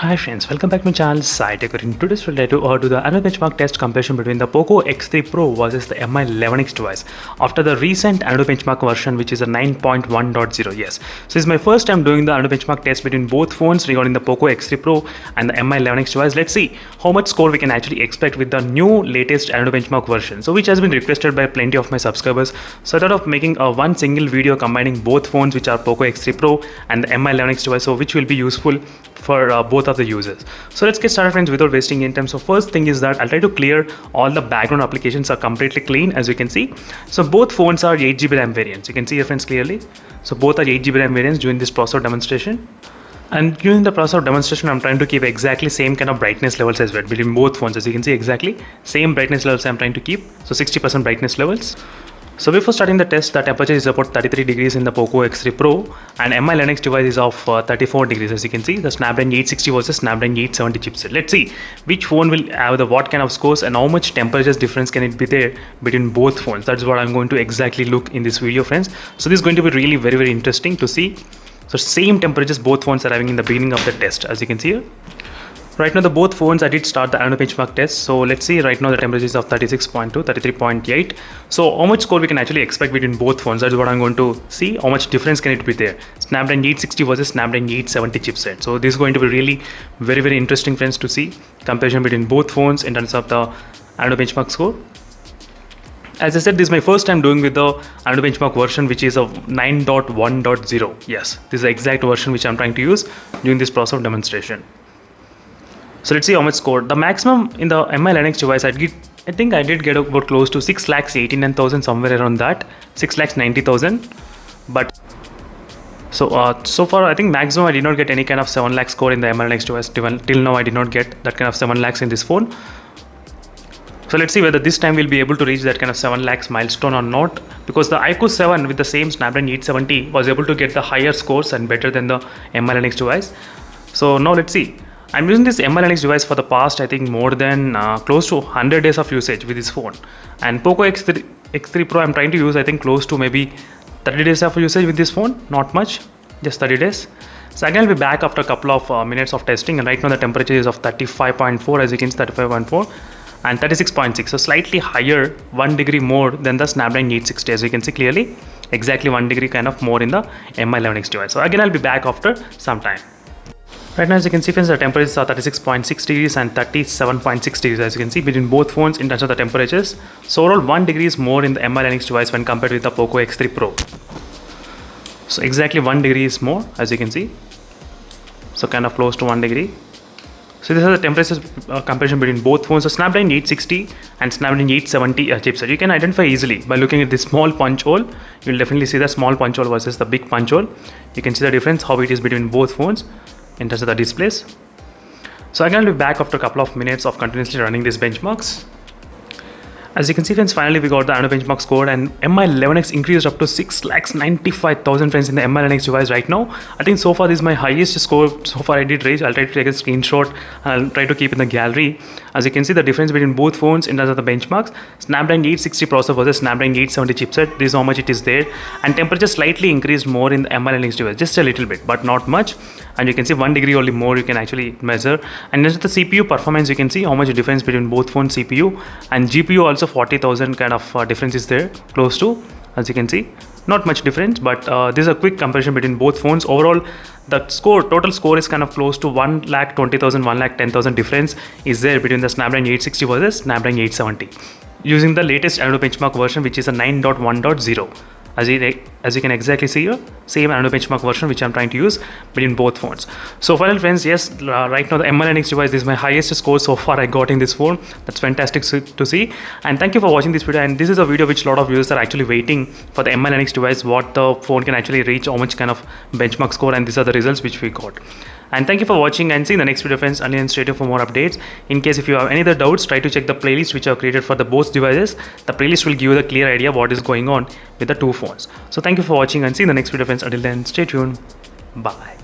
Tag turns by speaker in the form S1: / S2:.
S1: Hi friends, welcome back to my channel SciTech. In today's video, do the annual benchmark test comparison between the POCO X3 Pro versus the Mi 11X device after the recent annual benchmark version, which is a 9.1.0. Yes, so this is my first time doing the annual benchmark test between both phones regarding the POCO X3 Pro and the Mi 11X device. Let's see how much score we can actually expect with the new latest annual benchmark version, so which has been requested by plenty of my subscribers. So I thought of making a one single video combining both phones, which are POCO X3 Pro and the Mi 11X device, so which will be useful for both of the users. So let's get started friends without wasting any time. So first thing is that I'll try to clear all the background applications are completely clean, as you can see. So both phones are 8GB RAM variants. You can see your friends clearly. So both are 8GB RAM variants during this processor demonstration. And during the processor demonstration, I'm trying to keep exactly same kind of brightness levels as well between both phones. As you can see, exactly same brightness levels I'm trying to keep. So 60% brightness levels. So before starting the test, the temperature is about 33 degrees in the POCO X3 Pro and Mi 11X device is of 34 degrees. As you can see, the Snapdragon 860 versus Snapdragon 870 chipset. Let's see which phone will have the what kind of scores and how much temperatures difference can it be there between both phones. That's what I'm going to exactly look in this video, friends. So this is going to be really very interesting to see. So same temperatures both phones are having in the beginning of the test, as you can see here. Right now, the both phones I did start the annual benchmark test. So let's see, right now the temperature is of 36.2, 33.8. So how much score we can actually expect between both phones? That's what I'm going to see. How much difference can it be there? Snapdragon 860 versus Snapdragon 870 chipset. So this is going to be really very interesting, friends, to see comparison between both phones in terms of the annual benchmark score. As I said, this is my first time doing with the annual benchmark version, which is of 9.1.0. Yes, this is the exact version which I'm trying to use during this process of demonstration. So let's see how much score. The maximum in the Mi 11X device, I think I did get about close to 6,89,000, somewhere around that, 6,90,000. But so far I think maximum I did not get any kind of 7 lakh score in the Mi 11X device. Till now I did not get that kind of 7 lakhs in this phone. So let's see whether this time we'll be able to reach that kind of 7 lakhs milestone or not, because the iQOO 7 with the same Snapdragon 870 was able to get the higher scores and better than the Mi 11X device. So now let's see. I'm using this Mi 11X device for the past, I think, more than close to 100 days of usage with this phone. And POCO X3 Pro I'm trying to use, I think, close to maybe 30 days of usage with this phone. Not much, just 30 days. So again, I'll be back after a couple of minutes of testing. And right now the temperature is of 35.4, as you can see, 35.4 and 36.6. So slightly higher, 1 degree more than the Snapdragon 860, as you can see clearly. Exactly 1 degree kind of more in the Mi 11X device. So again, I'll be back after some time. Right now, as you can see, friends, the temperatures are 36.6 degrees and 37.6 degrees, as you can see, between both phones in terms of the temperatures. So overall, 1 degree is more in the Mi 11X device when compared with the POCO X3 Pro. So exactly 1 degree is more, as you can see. So kind of close to 1 degree. So this is the temperatures comparison between both phones. So Snapdragon 860 and Snapdragon 870 chipset. You can identify easily by looking at this small punch hole. You'll definitely see the small punch hole versus the big punch hole. You can see the difference, how it is between both phones in terms of the displays. So again, I'll be back after a couple of minutes of continuously running these benchmarks. As you can see, friends, finally we got the annual benchmark score, and Mi 11X increased up to 6,95,000, friends, in the Mi 11X device right now. I think so far this is my highest score so far I did reach. I'll try to take a screenshot and I'll try to keep in the gallery. As you can see, the difference between both phones in terms of the benchmarks, Snapdragon 860 processor versus Snapdragon 870 chipset, this is how much it is there. And temperature slightly increased more in the Mi 11X device, just a little bit, but not much. And you can see 1 degree only more you can actually measure. And then the CPU performance, you can see how much difference between both phone CPU and GPU, also 40,000 kind of difference is there, close to, as you can see. Not much difference, but this is a quick comparison between both phones. Overall, the total score is kind of close to 1,20,000, 1,10,000 difference is there between the Snapdragon 860 versus Snapdragon 870 using the latest annual benchmark version, which is a 9.1.0. As you can exactly see here, same annual benchmark version which I'm trying to use between both phones. So finally, friends, yes, right now the Mi 11X device, this is my highest score so far I got in this phone. That's fantastic to see. And thank you for watching this video. And this is a video which a lot of users are actually waiting for the Mi 11X device, what the phone can actually reach, how much kind of benchmark score, and these are the results which we got. And thank you for watching, and see you in the next video, friends. Until then, stay tuned for more updates. In case if you have any other doubts, try to check the playlist which I have created for the both devices. The playlist will give you the clear idea what is going on with the two phones. So thank you for watching, and see you in the next video, friends. Until then, stay tuned. Bye.